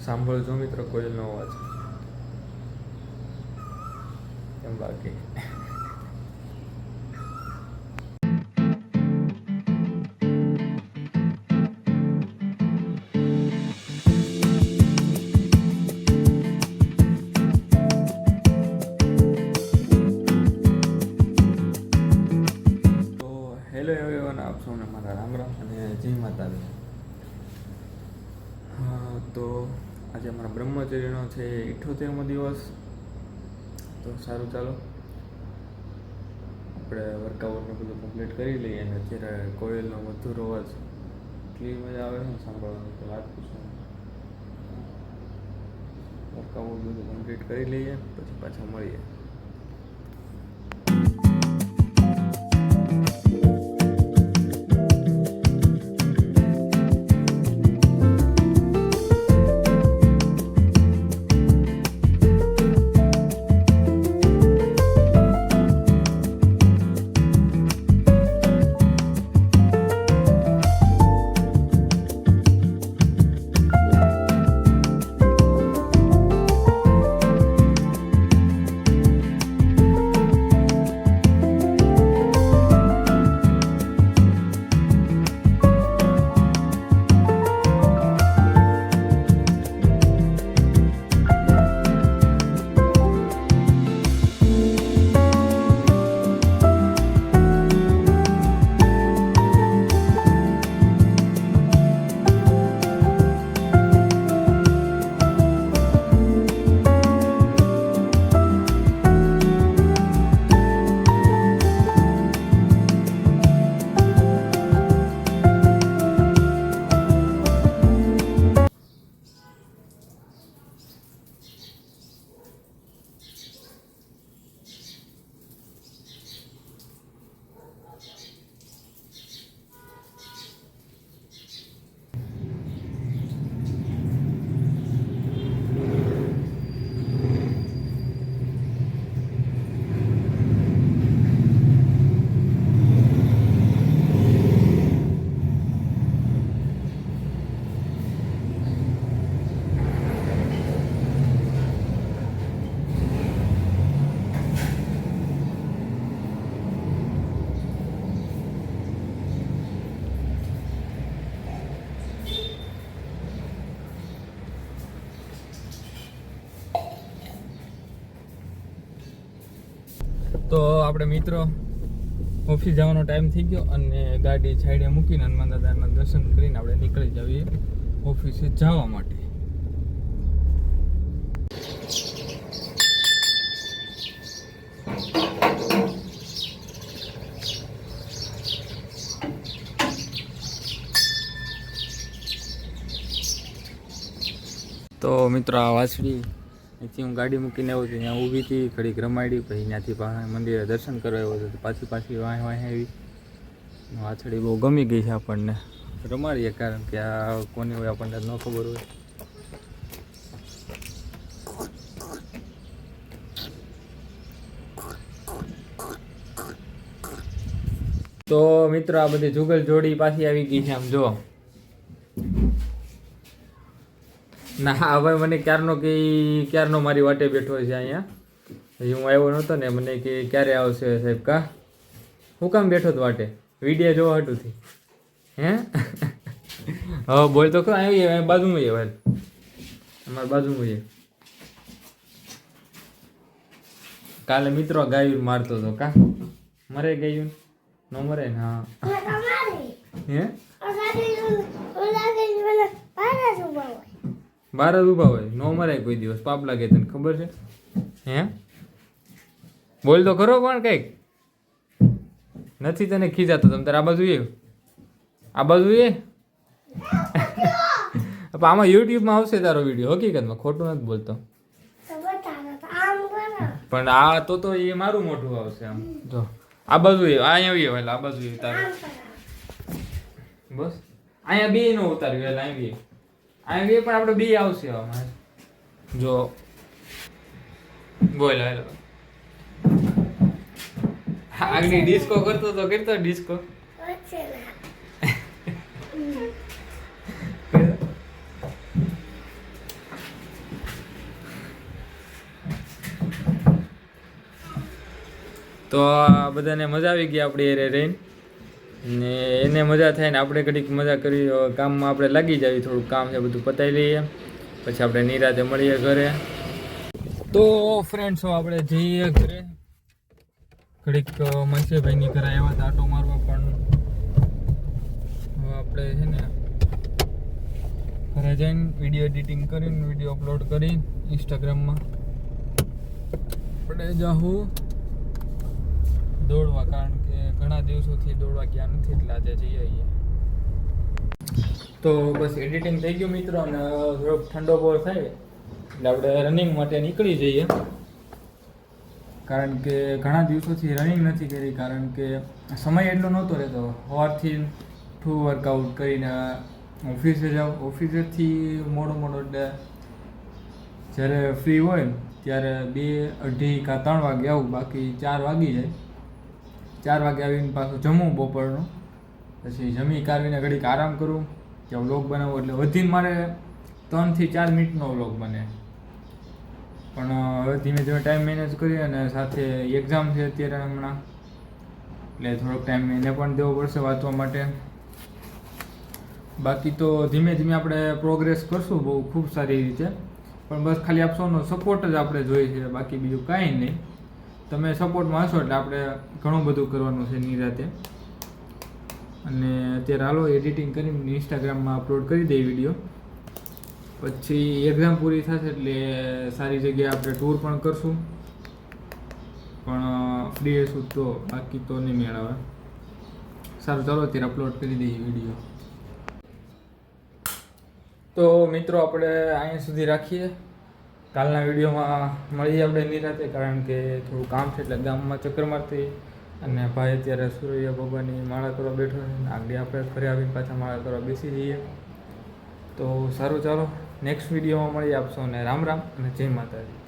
સાંભળજો મિત્રો કોયલનો અવાજ કેમ લાગે. હેલો એવરીવન, આપ સૌને મારા રામ રામ અને જય માતાજી. હા, તો આજે અમારા બ્રહ્મચર્યનો છે 78મો દિવસ. તો સારું, ચાલો આપણે વર્કઆઉટને બધું કમ્પ્લીટ કરી લઈએ. અને અત્યારે કોયલનો મધુર અવાજ કેવી મજા આવે છે સાંભળવાની, તો વાત પૂછો. વર્કઆઉટ બધું કમ્પ્લીટ કરી લઈએ પછી પાછા મળીએ. તો આપણે મિત્રો ઓફિસ જવાનો ટાઈમ થઈ ગયો અને ગાડી છાડે મૂકીને હનુમાન દાદાના દર્શન કરીને આપણે નીકળી જઈએ ઓફિસે જવા માટે. તો મિત્રો આ વાછડી અહીંથી હું ગાડી મૂકીને આવ્યો છું, ત્યાં ઊભી હતી, ઘડીક રમાડી, પછી ત્યાંથી મંદિરે દર્શન કરવા આવ્યો હતો. પાછી વાહ આવી વાછડી બહુ ગમી ગઈ છે આપણને. રમાડીએ, કારણ કે આ કોની હોય આપણને ન ખબર હોય. તો મિત્રો આ બધી જુગલ જોડી પાછી આવી ગઈ છે. આમ જો ના, હવે મને ક્યારનો મારી વાટે બેઠો છે અહીંયા. હજી હું આવ્યો નહોતો ને, મને કે ક્યારે આવશે સાહેબ. કા હું કામ બેઠો તો વાટે? વિડીયો જોવા હાટુથી? હે હવે બોલ તો ખરો. આવી બાજુમાં એ ભાઈ, અમારા બાજુમાં એ કાલે મિત્રો ગાયું મારતો હતો. કા મરે ગાયું? ન મરે ને? હા. હે બાર જ ઊભા હોય, નો મરાય કોઈ દિવસ. પાપ લાગે, તને ખબર છે? હે બોલ તો ખરો. પણ કઈક નથી તને ખીજાતો? તમે તારે આ બાજુ એ આમાં યુટ્યુબમાં આવશે તારો વિડીયો, હકીકતમાં, ખોટું નથી બોલતો. પણ આ તો એ મારું મોઢું આવશે. આમ જો આ બાજુ અહીંયા આ બાજુ તારે બસ અહીંયા બે નો ઉતાર્યું. અહીંયા પણ આપણે બે આવશે. જો બોલ હાલો. આગળ ડિસ્કો કરતો ડિસ્કો. તો આ બધાને મજા આવી ગઈ આપણી એરે રહીને, ને એને મજા થાય ને આપણે ઘડીક મજા કરી. કામમાં આપણે લાગી જાવી, થોડુંક કામ છે બધું પતાવી લઈએ, પછી આપણે નિરાતે મળીએ ઘરે. તો ફ્રેન્ડ્સો આપણે જઈએ ઘરે. ઘડીક મનસેભાઈની ઘરે આવ્યા હતા આટો મારવા, પણ હવે આપણે છે ને ઘરે જઈને વિડીયો એડિટિંગ કરીને વિડીયો અપલોડ કરી ઇન્સ્ટાગ્રામમાં આપણે જાઉં દોડવા, કારણ કે ઘણા દિવસોથી દોડવા ગયા નથી, એટલે આજે જઈએ આવીએ. તો બસ એડિટિંગ થઈ ગયું મિત્રો, અને થોડોક ઠંડો બહુ થાય એટલે આપણે રનિંગ માટે નીકળી જઈએ, કારણ કે ઘણા દિવસોથી રનિંગ નથી કરી, કારણ કે સમય એટલો નહોતો રહેતો. સવારથી વર્કઆઉટ કરીને ઓફિસે જાઉં, ઓફિસેથી મોડો એટલે જ્યારે ફ્રી હોય ત્યારે 2, 2:30 કાં 3 વાગે આવું, બાકી 4 વાગી જાય. 4 વાગે આવીને પાછું જમવું બપોરનું, પછી જમી કાઢીને ઘડીક આરામ કરું કે વ્લોગ બનાવવો, એટલે વધીને મારે 3 થી 4 મિનિટનો વ્લોગ બને. પણ હવે ધીમે ધીમે ટાઈમ મેનેજ કરી, અને સાથે એક્ઝામ છે અત્યારે હમણાં, એટલે થોડોક ટાઈમ એને પણ દેવો પડશે વાંચવા માટે. બાકી તો ધીમે ધીમે આપણે પ્રોગ્રેસ કરશું બહુ ખૂબ સારી રીતે, પણ બસ ખાલી આપ સૌનો સપોર્ટ જ આપણે જોઈએ છે, બાકી બીજું કાંઈ નહીં. તમે સપોર્ટમાં હશો એટલે આપણે ઘણું બધું કરવાનું છે નિરાતે. અને અત્યારે હાલો એડિટિંગ કરીને ઇન્સ્ટાગ્રામમાં અપલોડ કરી દઈએ વિડીયો, પછી એક્ઝામ પૂરી થશે એટલે સારી જગ્યાએ આપણે ટૂર પણ કરશું, પણ ફ્રી હશું તો, બાકી તો નહીં મેળ આવે. સારું, ચાલો અત્યારે અપલોડ કરી દઈએ વિડીયો. તો મિત્રો આપણે અહીંયા સુધી રાખીએ. કાલના વિડીયોમાં મળીએ આપણે નિરાતે, કારણ કે થોડું કામ છે એટલે ગામમાં ચક્કર મારતી, અને ભાઈ અત્યારે સૂર્ય ભગવાનની માળા કરવા બેઠો છે, આગળ આપણે ફરી આવીને પાછા માળા કરવા બેસી જઈએ. તો સારું, ચાલો નેક્સ્ટ વિડીયોમાં મળીએ. આપશો અને રામ રામ અને જય માતાજી.